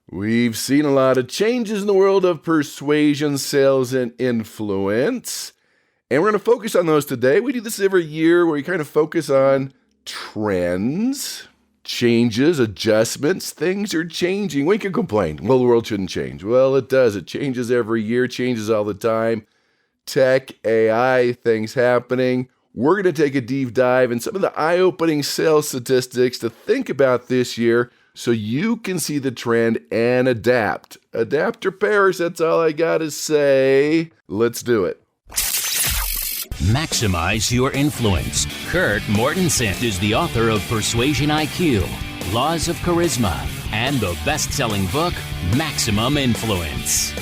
We've seen a lot of changes in the world of persuasion, sales, and influence. And we're going to focus on those today. We do this every year where we kind of focus on trends, changes, adjustments. Things are changing. We can complain. Well, the world shouldn't change. Well, it does. It changes every year, changes all the time. Tech, AI, things happening. We're going to take a deep dive in some of the eye-opening sales statistics to think about this year so you can see the trend and adapt. Adapt or perish, that's all I got to say. Let's do it. Maximize your influence. Kurt Mortensen is the author of Persuasion IQ, Laws of Charisma, and the best-selling book, Maximum Influence.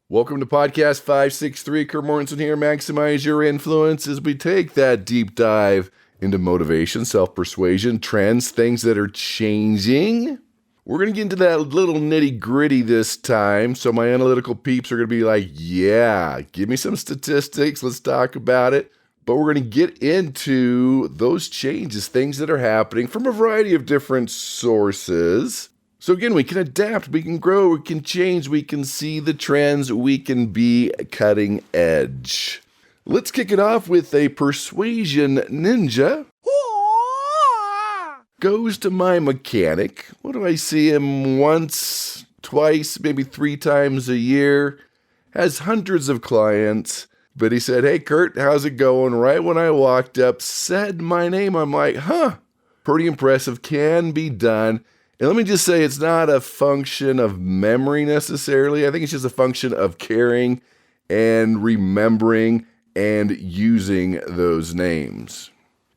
Welcome to Podcast 563. Kurt Mortensen here. Maximize your influence as we take that deep dive into motivation, self-persuasion, trends, things that are changing. We're going to get into that little nitty-gritty this time, so my analytical peeps are going to be like, yeah, give me some statistics, let's talk about it. But we're going to get into those changes, things that are happening from a variety of different sources. So again, we can adapt, we can grow, we can change, we can see the trends, we can be cutting edge. Let's kick it off with a persuasion ninja. Goes to my mechanic. What do I see him once, twice, maybe 3 times a year? Has hundreds of clients. But he said, hey, Kurt, how's it going? Right when I walked up, said my name. I'm like, pretty impressive, can be done. And let me just say, it's not a function of memory necessarily. I think it's just a function of caring and remembering and using those names.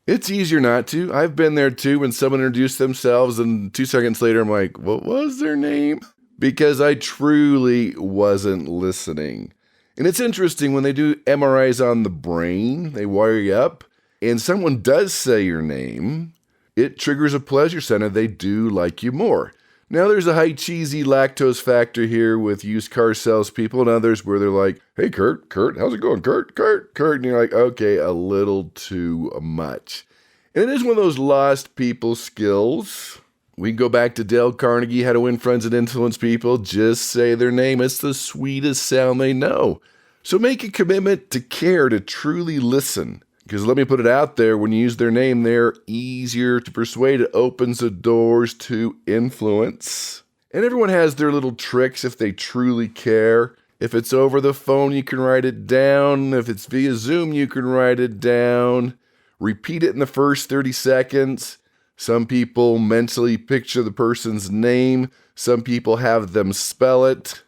It's easier not to. I've been there too when someone introduced themselves and 2 seconds later I'm like, what was their name? Because I truly wasn't listening. And it's interesting when they do MRIs on the brain, they wire you up, and someone does say your name, it triggers a pleasure center. They do like you more. Now, there's a high cheesy lactose factor here with used car salespeople and others where they're like, hey, Kurt, how's it going? Kurt. And you're like, okay, a little too much. And it is one of those lost people skills. We can go back to Dale Carnegie, How to Win Friends and Influence People. Just say their name. It's the sweetest sound they know. So make a commitment to care, to truly listen. Because let me put it out there, when you use their name, they're easier to persuade. It opens the doors to influence. And everyone has their little tricks if they truly care. If it's over the phone, you can write it down. If it's via Zoom, you can write it down. Repeat it in the first 30 seconds. Some people mentally picture the person's name. Some people have them spell it.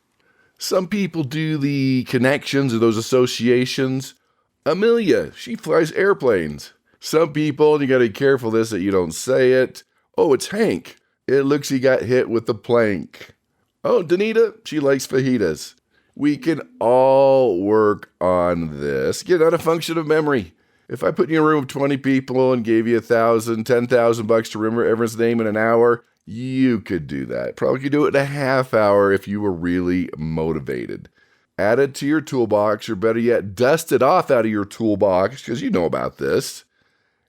Some people do the connections or those associations. Amelia, she flies airplanes. Some people, and you got to be careful this that you don't say it. Oh, it's Hank. It looks he got hit with the plank. Oh, Danita, she likes fajitas. We can all work on this. Again, not a function of memory. If I put you in a room of 20 people and gave you $1,000, $10,000 to remember everyone's name in an hour, you could do that. Probably could do it in a half hour if you were really motivated. Add it to your toolbox, or better yet, dust it off out of your toolbox, because you know about this,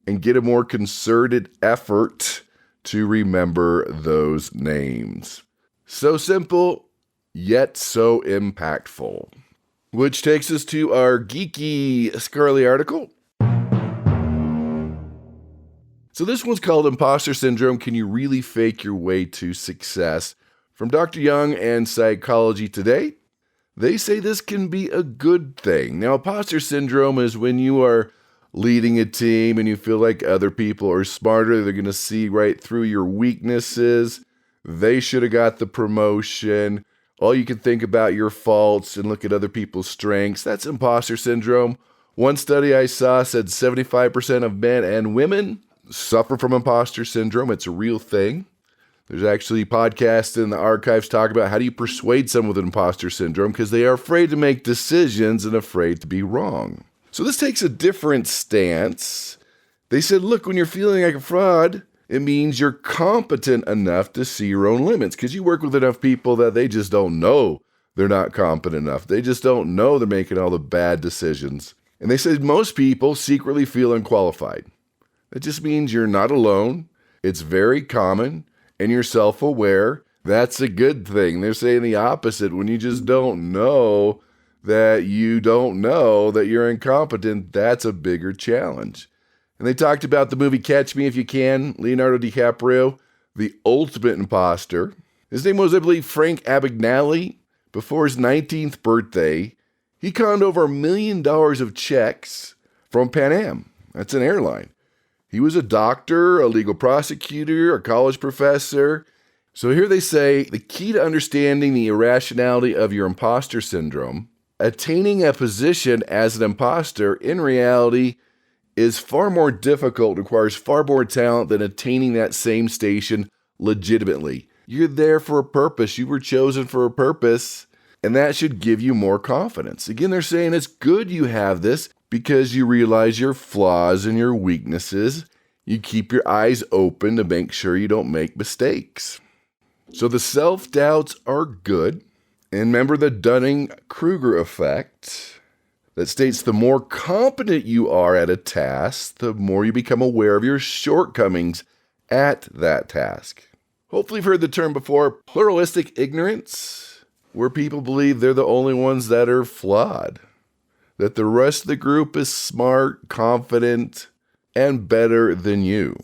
and get a more concerted effort to remember those names. So simple, yet so impactful. Which takes us to our geeky Scarly article. So this one's called Imposter Syndrome, Can You Really Fake Your Way to Success? From Dr. Young and Psychology Today. They say this can be a good thing. Now, imposter syndrome is when you are leading a team and you feel like other people are smarter. They're going to see right through your weaknesses. They should have got the promotion. All you can think about your faults and look at other people's strengths. That's imposter syndrome. One study I saw said 75% of men and women suffer from imposter syndrome. It's a real thing. There's actually podcasts in the archives talk about how do you persuade someone with imposter syndrome because they are afraid to make decisions and afraid to be wrong. So this takes a different stance. They said, look, when you're feeling like a fraud, it means you're competent enough to see your own limits because you work with enough people that they just don't know they're not competent enough. They just don't know they're making all the bad decisions. And they said most people secretly feel unqualified. That just means you're not alone. It's very common. and you're self-aware, that's a good thing. They're saying the opposite. When you just don't know that you don't know that you're incompetent, that's a bigger challenge. And they talked about the movie Catch Me If You Can, Leonardo DiCaprio, the ultimate imposter. His name was, I believe, Frank Abagnale. Before his 19th birthday, he conned over $1 million of checks from Pan Am. That's an airline. He was a doctor, a legal prosecutor, a college professor. So here they say, the key to understanding the irrationality of your imposter syndrome, attaining a position as an imposter in reality is far more difficult, requires far more talent than attaining that same station legitimately. You're there for a purpose. You were chosen for a purpose, and that should give you more confidence. Again, they're saying it's good you have this because you realize your flaws and your weaknesses. You keep your eyes open to make sure you don't make mistakes. So the self-doubts are good. And remember the Dunning-Kruger effect that states the more competent you are at a task, the more you become aware of your shortcomings at that task. Hopefully you've heard the term before, pluralistic ignorance, where people believe they're the only ones that are flawed, that the rest of the group is smart, confident, and better than you.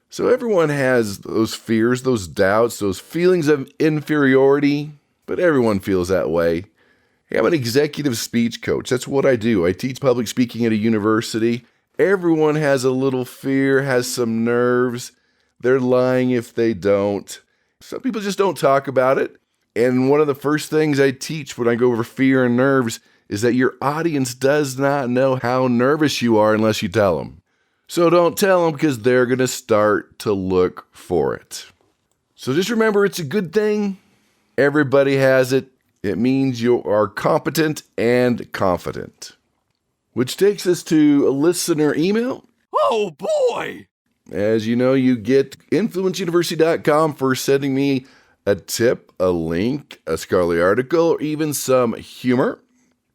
So everyone has those fears, those doubts, those feelings of inferiority, but everyone feels that way. Hey, I'm an executive speech coach. That's what I do. I teach public speaking at a university. Everyone has a little fear, has some nerves. They're lying if they don't. Some people just don't talk about it. And one of the first things I teach when I go over fear and nerves is that your audience does not know how nervous you are unless you tell them. So don't tell them because they're going to start to look for it. So just remember, it's a good thing. Everybody has it. It means you are competent and confident. Which takes us to a listener email. Oh boy! As you know, you get influenceuniversity.com for sending me a tip, a link, a scholarly article, or even some humor.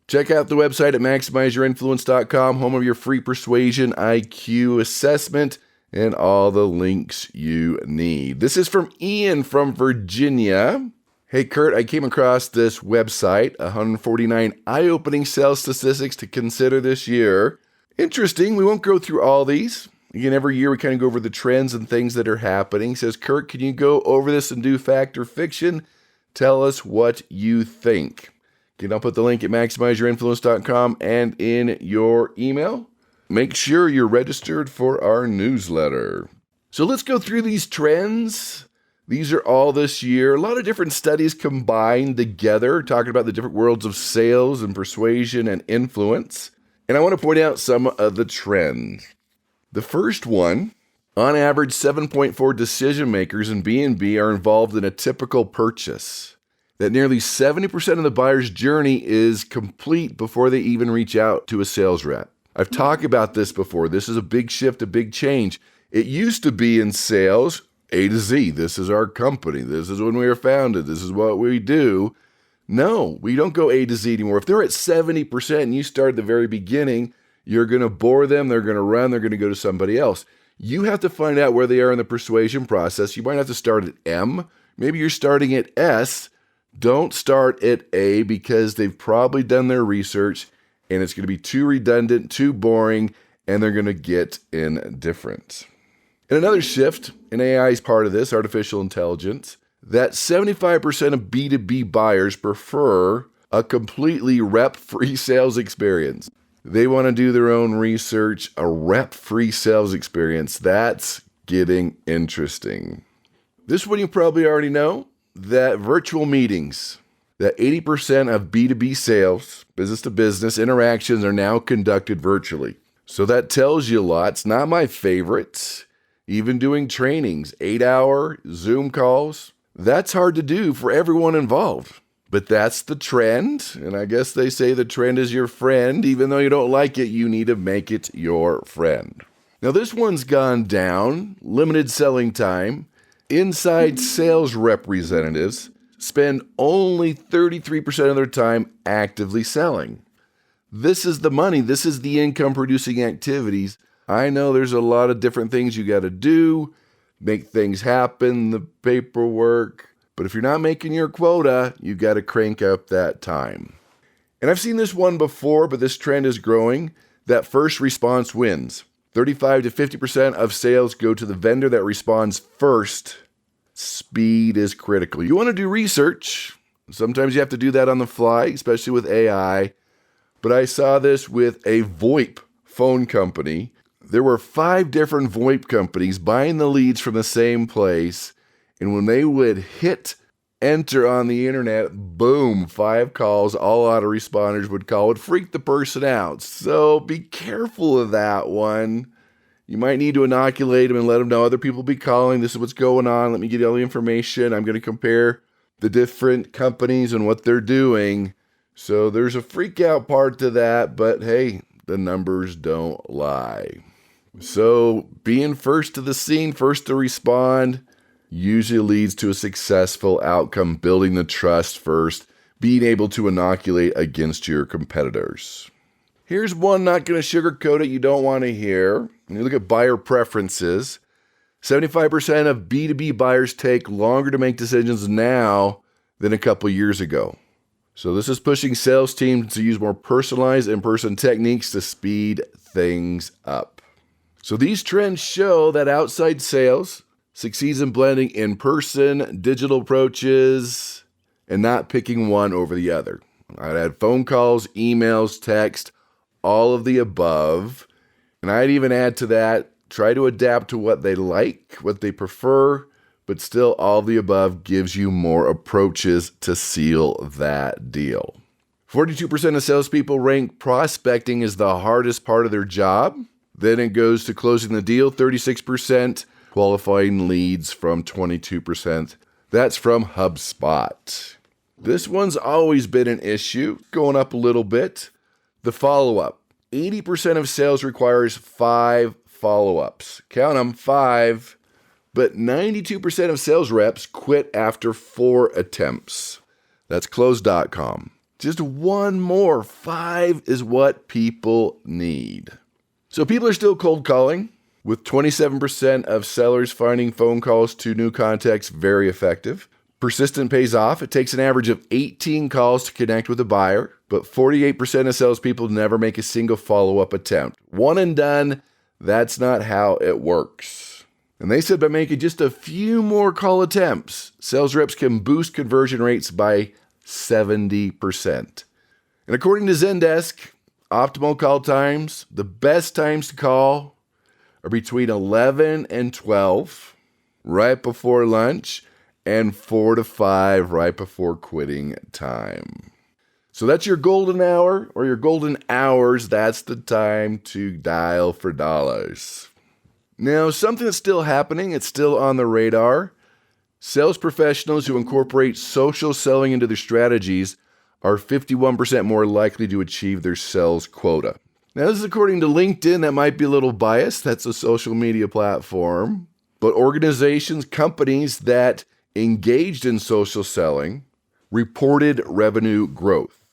Check out the website at maximizeyourinfluence.com, home of your free Persuasion IQ assessment, and all the links you need. This is from Ian from Virginia. Hey, Kurt, I came across this website, 149 eye-opening sales statistics to consider this year. Interesting. We won't go through all these. Again, every year we kind of go over the trends and things that are happening. It says, Kurt, can you go over this and do fact or fiction? Tell us what you think. Again, I'll put the link at maximizeyourinfluence.com and in your email. Make sure you're registered for our newsletter. So let's go through these trends. These are all this year. A lot of different studies combined together, talking about the different worlds of sales and persuasion and influence. And I want to point out some of the trends. The first one, on average, 7.4 decision makers in B&B are involved in a typical purchase. That nearly 70% of the buyer's journey is complete before they even reach out to a sales rep. I've talked about this before. This is a big shift, a big change. It used to be in sales, A to Z. This is our company. This is when we were founded. This is what we do. No, we don't go A to Z anymore. If they're at 70% and you start at the very beginning, you're going to bore them. They're going to run. They're going to go to somebody else. You have to find out where they are in the persuasion process. You might have to start at M. Maybe you're starting at S. Don't start at A because they've probably done their research and it's going to be too redundant, too boring, and they're going to get indifferent. And another shift, and AI is part of this, artificial intelligence, that 75% of B2B buyers prefer a completely rep-free sales experience. They want to do their own research, a rep-free sales experience. That's getting interesting. This one you probably already know, that virtual meetings, that 80% of B2B sales, business-to-business interactions are now conducted virtually. So that tells you a lot. It's not my favorite. Even doing trainings, 8-hour Zoom calls, that's hard to do for everyone involved. But that's the trend, and I guess they say the trend is your friend. Even though you don't like it, you need to make it your friend. Now this one's gone down, limited selling time. Inside sales representatives spend only 33% of their time actively selling. This is the money. This is the income-producing activities. I know there's a lot of different things you got to do. make things happen, the paperwork. But if you're not making your quota, you got to crank up that time. And I've seen this one before, but this trend is growing. That first response wins. 35 to 50% of sales go to the vendor that responds first. Speed is critical. You want to do research. Sometimes you have to do that on the fly, especially with AI. But I saw this with a VoIP phone company. There were 5 different VoIP companies buying the leads from the same place. And when they would hit enter on the internet, boom, 5 calls, all autoresponders would call. Would freak the person out. So be careful of that one. You might need to inoculate them and let them know other people be calling. This is what's going on. Let me get you all the information. I'm going to compare the different companies and what they're doing. So there's a freak out part to that, but hey, the numbers don't lie. So being first to the scene, first to respond, usually leads to a successful outcome, building the trust first, being able to inoculate against your competitors. Here's one, not going to sugarcoat it, you don't want to hear. When you look at buyer preferences, 75% of B2B buyers take longer to make decisions now than a couple years ago. So this is pushing sales teams to use more personalized in-person techniques to speed things up. So these trends show that outside sales succeeds in blending in-person, digital approaches, and not picking one over the other. I'd add phone calls, emails, text, all of the above. And I'd even add to that, try to adapt to what they like, what they prefer, but still all of the above gives you more approaches to seal that deal. 42% of salespeople rank prospecting as the hardest part of their job. Then it goes to closing the deal, 36%. Qualifying leads from 22%. That's from HubSpot. This one's always been an issue, going up a little bit. The follow-up. 80% of sales requires 5 follow-ups. Count them, 5. But 92% of sales reps quit after 4 attempts. That's close.com. Just one more. 5 is what people need. So people are still cold calling, with 27% of sellers finding phone calls to new contacts very effective. Persistent pays off. It takes an average of 18 calls to connect with a buyer, but 48% of salespeople never make a single follow-up attempt. One and done, that's not how it works. And they said by making just a few more call attempts, sales reps can boost conversion rates by 70%. And according to Zendesk, optimal call times, the best times to call are between 11 and 12, right before lunch, and 4 to 5 right before quitting time. So that's your golden hour or your golden hours. That's the time to dial for dollars. Now, something that's still happening, it's still on the radar. Sales professionals who incorporate social selling into their strategies are 51% more likely to achieve their sales quota. Now, this is according to LinkedIn. That might be a little biased. That's a social media platform. But organizations, companies that engaged in social selling reported revenue growth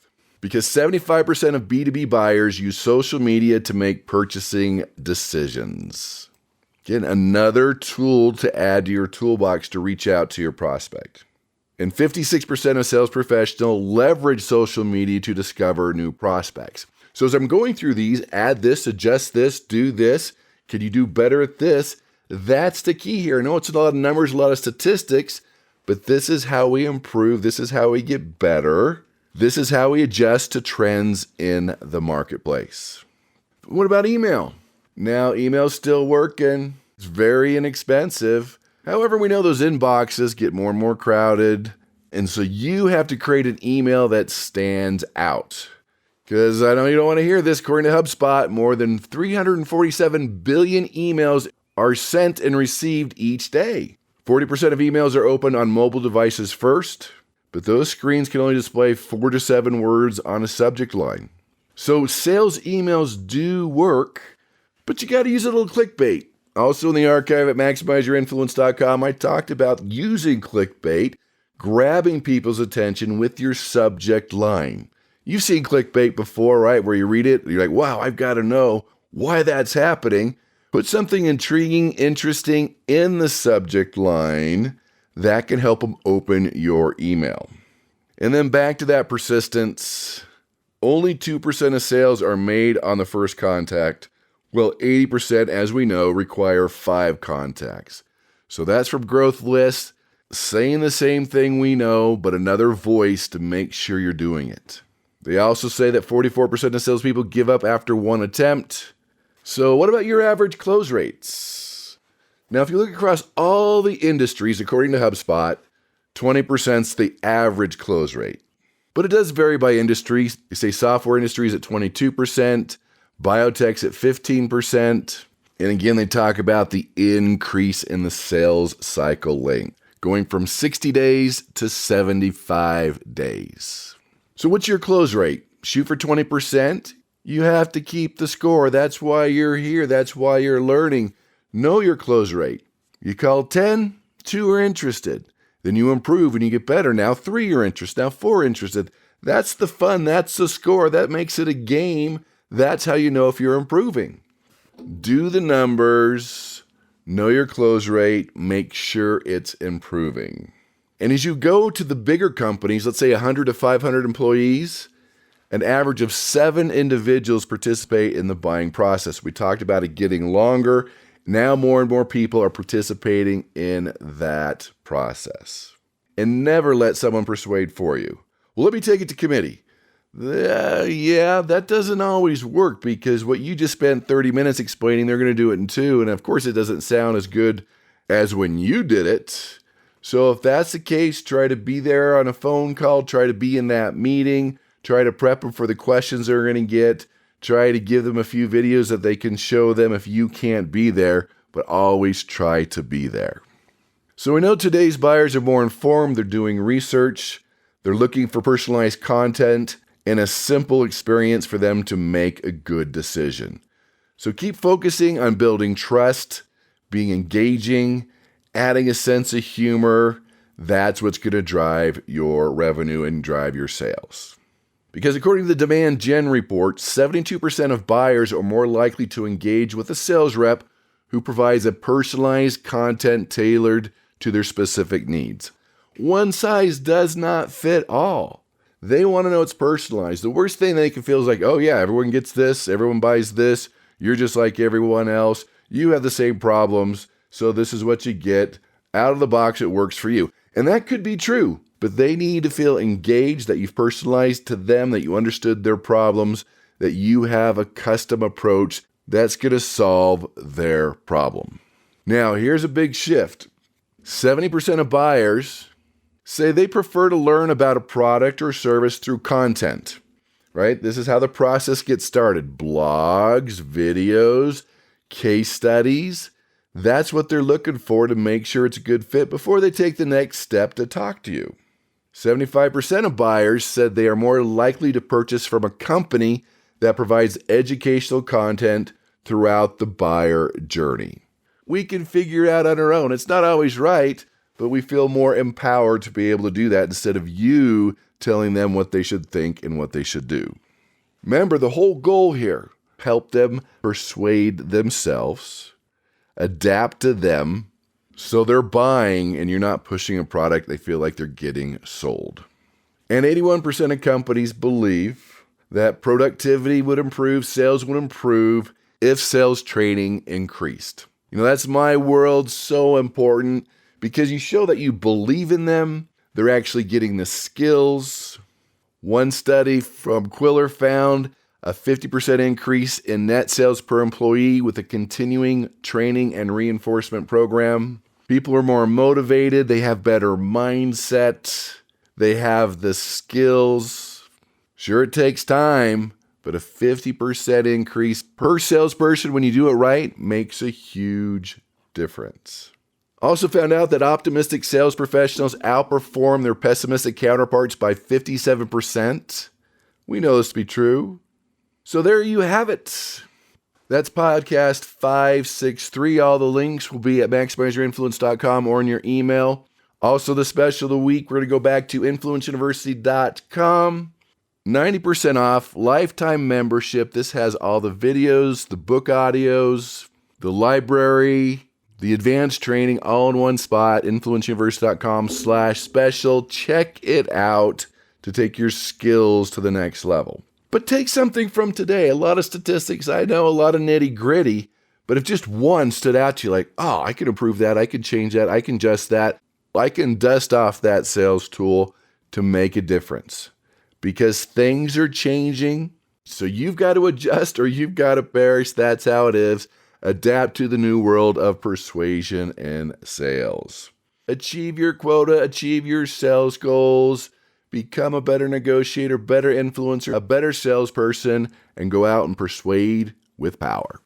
because 75% of B2B buyers use social media to make purchasing decisions. Again, another tool to add to your toolbox to reach out to your prospect. And 56% of sales professionals leverage social media to discover new prospects. So as I'm going through these, add this, adjust this, do this. Can you do better at this? That's the key here. I know it's a lot of numbers, a lot of statistics, but this is how we improve. This is how we get better. This is how we adjust to trends in the marketplace. What about email? Now, email's still working. It's very inexpensive. However, we know those inboxes get more and more crowded. And so you have to create an email that stands out. Because I know you don't want to hear this. According to HubSpot, more than 347 billion emails are sent and received each day. 40% of emails are opened on mobile devices first, but those screens can only display 4 to 7 words on a subject line. So sales emails do work, but you got to use a little clickbait. Also in the archive at maximizeyourinfluence.com, I talked about using clickbait, grabbing people's attention with your subject line. You've seen clickbait before, right? Where you read it, you're like, wow, I've got to know why that's happening. Put something intriguing, interesting in the subject line that can help them open your email. And then back to that persistence. Only 2% of sales are made on the first contact. Well, 80%, as we know, require 5 contacts. So that's from Growth List, saying the same thing we know, but another voice to make sure you're doing it. They also say that 44% of salespeople give up after 1 attempt. So what about your average close rates? Now, if you look across all the industries, according to HubSpot, 20% is the average close rate. But it does vary by industry. They say software industry is at 22%, biotech's at 15%. And again, they talk about the increase in the sales cycle length, going from 60 days to 75 days. So what's your close rate? Shoot for 20%. You have to keep the score. That's why you're here. That's why you're learning. Know your close rate. You call 10, 2 are interested. Then you improve and you get better. Now 3 are interested. Now 4 are interested. That's the fun. That's the score. That makes it a game. That's how you know if you're improving. Do the numbers. Know your close rate. Make sure it's improving. And as you go to the bigger companies, let's say 100 to 500 employees, an average of 7 individuals participate in the buying process. We talked about it getting longer. Now more and more people are participating in that process. And never let someone persuade for you. Well, let me take it to committee. Yeah, that doesn't always work because what you just spent 30 minutes explaining, they're going to do it in 2. And of course, it doesn't sound as good as when you did it. So if that's the case, try to be there on a phone call. Try to be in that meeting. Try to prep them for the questions they're going to get. Try to give them a few videos that they can show them if you can't be there, but always try to be there. So we know today's buyers are more informed. They're doing research. They're looking for personalized content and a simple experience for them to make a good decision. So keep focusing on building trust, being engaging, adding a sense of humor. That's what's going to drive your revenue and drive your sales. Because according to the Demand Gen report, 72% of buyers are more likely to engage with a sales rep who provides a personalized content tailored to their specific needs. One size does not fit all. They want to know it's personalized. The worst thing they can feel is like, oh yeah, everyone gets this, everyone buys this, you're just like everyone else, you have the same problems, so this is what you get. Out of the box, it works for you. And that could be true. But they need to feel engaged, that you've personalized to them, that you understood their problems, that you have a custom approach that's going to solve their problem. Now, here's a big shift. 70% of buyers say they prefer to learn about a product or service through content, right? This is how the process gets started. Blogs, videos, case studies. That's what they're looking for to make sure it's a good fit before they take the next step to talk to you. 75% of buyers said they are more likely to purchase from a company that provides educational content throughout the buyer journey. We can figure it out on our own. It's not always right, but we feel more empowered to be able to do that instead of you telling them what they should think and what they should do. Remember, the whole goal here, help them persuade themselves, adapt to them, so they're buying and you're not pushing a product they feel like they're getting sold. And 81% of companies believe that productivity would improve, sales would improve if sales training increased. You know, that's my world, so important because you show that you believe in them. They're actually getting the skills. One study from Quiller found a 50% increase in net sales per employee with a continuing training and reinforcement program. People are more motivated. They have better mindset. They have the skills. Sure, it takes time, but a 50% increase per salesperson when you do it right makes a huge difference. Also found out that optimistic sales professionals outperform their pessimistic counterparts by 57%. We know this to be true. So there you have it. That's podcast 563. All the links will be at maximizeyourinfluence.com or in your email. Also, the special of the week, we're going to go back to influenceuniversity.com. 90% off, lifetime membership. This has all the videos, the book audios, the library, the advanced training all in one spot, influenceuniverse.com/special. Check it out to take your skills to the next level. But take something from today. A lot of statistics, I know, a lot of nitty gritty, but if just one stood out to you like, oh, I can improve that, I can change that, I can adjust that, I can dust off that sales tool to make a difference. Because things are changing, so you've got to adjust or you've got to perish. That's how it is. Adapt to the new world of persuasion and sales. Achieve your quota, achieve your sales goals, become a better negotiator, better influencer, a better salesperson, and go out and persuade with power.